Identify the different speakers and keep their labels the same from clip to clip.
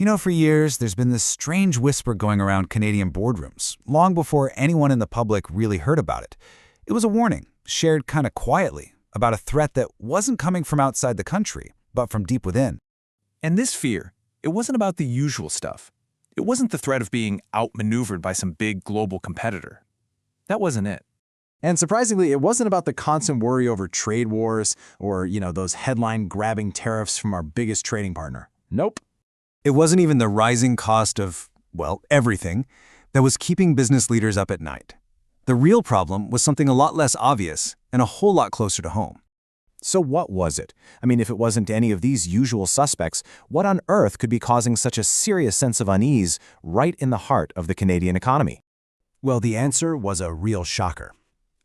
Speaker 1: For years, there's been this strange whisper going around Canadian boardrooms, long before anyone in the public really heard about it. It was a warning, shared kind of quietly, about a threat that wasn't coming from outside the country, but from deep within.
Speaker 2: And this fear, it wasn't about the usual stuff. It wasn't the threat of being outmaneuvered by some big global competitor. That wasn't it.
Speaker 3: And surprisingly, it wasn't about the constant worry over trade wars or, those headline-grabbing tariffs from our biggest trading partner. Nope.
Speaker 1: It wasn't even the rising cost of, everything that was keeping business leaders up at night. The real problem was something a lot less obvious and a whole lot closer to home.
Speaker 3: So what was it? If it wasn't any of these usual suspects, what on earth could be causing such a serious sense of unease right in the heart of the Canadian economy?
Speaker 4: Well, the answer was a real shocker.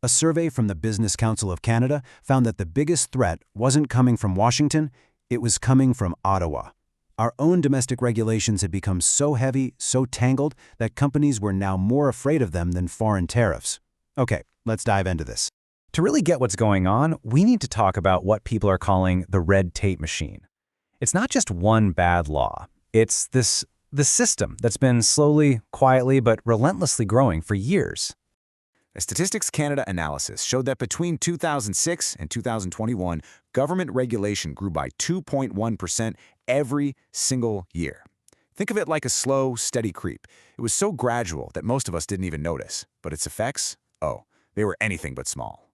Speaker 4: A survey from the Business Council of Canada found that the biggest threat wasn't coming from Washington, it was coming from Ottawa. Our own domestic regulations had become so heavy, so tangled, that companies were now more afraid of them than foreign tariffs. Okay, let's dive into this.
Speaker 5: To really get what's going on, we need to talk about what people are calling the red tape machine. It's not just one bad law. It's the system that's been slowly, quietly, but relentlessly growing for years.
Speaker 1: A Statistics Canada analysis showed that between 2006 and 2021, government regulation grew by 2.1% every single year. Think of it like a slow, steady creep. It was so gradual that most of us didn't even notice. But its effects? They were anything but small.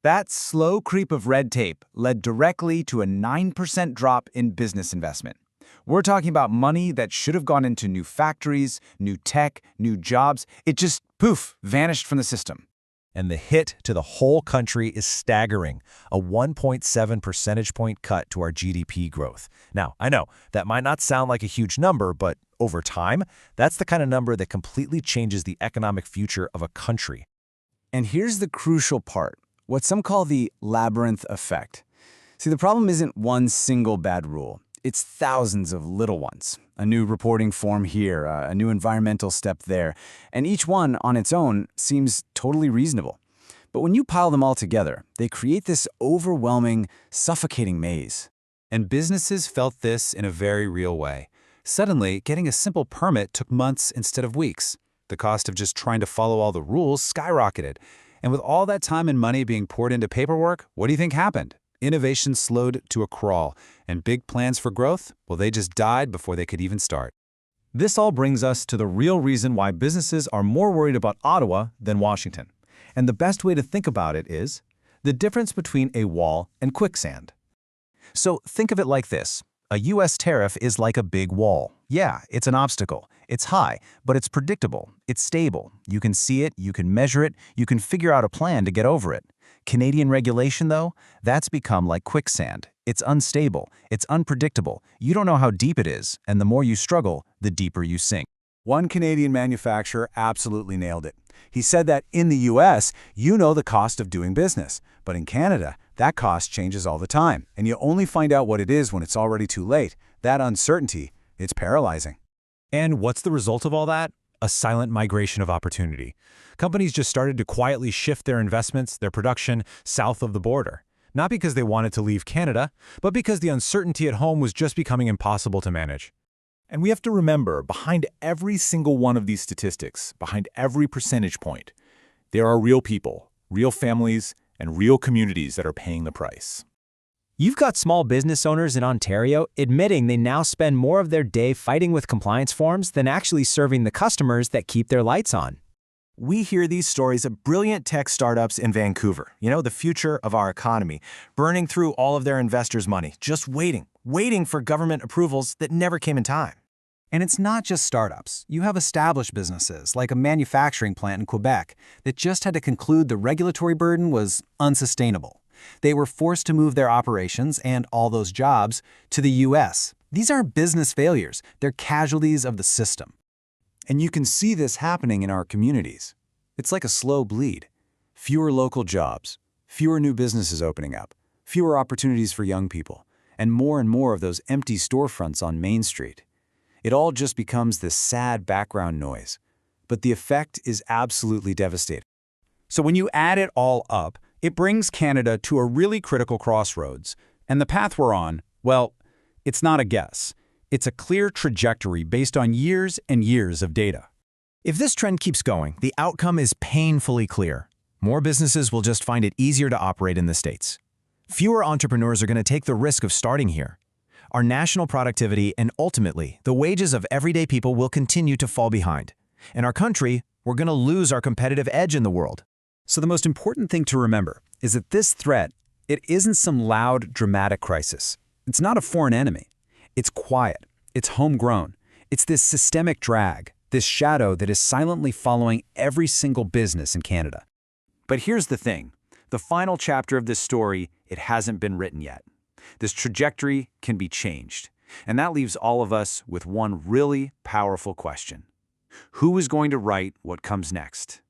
Speaker 6: That slow creep of red tape led directly to a 9% drop in business investment. We're talking about money that should have gone into new factories, new tech, new jobs. It just, poof, vanished from the system.
Speaker 7: And the hit to the whole country is staggering, a 1.7 percentage point cut to our GDP growth. Now, I know that might not sound like a huge number, but over time, that's the kind of number that completely changes the economic future of a country.
Speaker 6: And here's the crucial part, what some call the labyrinth effect. See, the problem isn't one single bad rule. It's thousands of little ones. A new reporting form here, a new environmental step there, and each one on its own seems totally reasonable. But when you pile them all together, they create this overwhelming, suffocating maze.
Speaker 1: And businesses felt this in a very real way. Suddenly, getting a simple permit took months instead of weeks. The cost of just trying to follow all the rules skyrocketed. And with all that time and money being poured into paperwork, what do you think happened? Innovation slowed to a crawl, and big plans for growth, they just died before they could even start.
Speaker 3: This all brings us to the real reason why businesses are more worried about Ottawa than Washington. And the best way to think about it is the difference between a wall and quicksand. So think of it like this. A U.S. tariff is like a big wall. Yeah, it's an obstacle. It's high, but it's predictable. It's stable. You can see it, you can measure it, you can figure out a plan to get over it. Canadian regulation, though, that's become like quicksand. It's unstable, it's unpredictable, you don't know how deep it is, and the more you struggle, the deeper you sink.
Speaker 4: One Canadian manufacturer absolutely nailed it. He said that in the U.S., you know the cost of doing business, but in Canada, that cost changes all the time, and you only find out what it is when it's already too late. That uncertainty, it's paralyzing.
Speaker 7: And what's the result of all that? A silent migration of opportunity. Companies just started to quietly shift their investments, their production, south of the border. Not because they wanted to leave Canada, but because the uncertainty at home was just becoming impossible to manage.
Speaker 2: And we have to remember, behind every single one of these statistics, behind every percentage point, there are real people, real families, and real communities that are paying the price.
Speaker 5: You've got small business owners in Ontario admitting they now spend more of their day fighting with compliance forms than actually serving the customers that keep their lights on.
Speaker 3: We hear these stories of brilliant tech startups in Vancouver, the future of our economy, burning through all of their investors' money, just waiting for government approvals that never came in time.
Speaker 4: And it's not just startups. You have established businesses, like a manufacturing plant in Quebec, that just had to conclude the regulatory burden was unsustainable. They were forced to move their operations and all those jobs to the U.S. These aren't business failures. They're casualties of the system. And you can see this happening in our communities. It's like a slow bleed. Fewer local jobs, fewer new businesses opening up, fewer opportunities for young people, and more of those empty storefronts on Main Street. It all just becomes this sad background noise. But the effect is absolutely devastating.
Speaker 1: So when you add it all up, it brings Canada to a really critical crossroads. And the path we're on, it's not a guess.
Speaker 3: It's a clear trajectory based on years and years of data.
Speaker 7: If this trend keeps going, the outcome is painfully clear. More businesses will just find it easier to operate in the States. Fewer entrepreneurs are going to take the risk of starting here. Our national productivity and ultimately the wages of everyday people will continue to fall behind. In our country, we're going to lose our competitive edge in the world.
Speaker 3: So the most important thing to remember is that this threat, it isn't some loud, dramatic crisis. It's not a foreign enemy. It's quiet. It's homegrown. It's this systemic drag, this shadow that is silently following every single business in Canada. But here's the thing. The final chapter of this story, it hasn't been written yet. This trajectory can be changed. And that leaves all of us with one really powerful question. Who is going to write what comes next?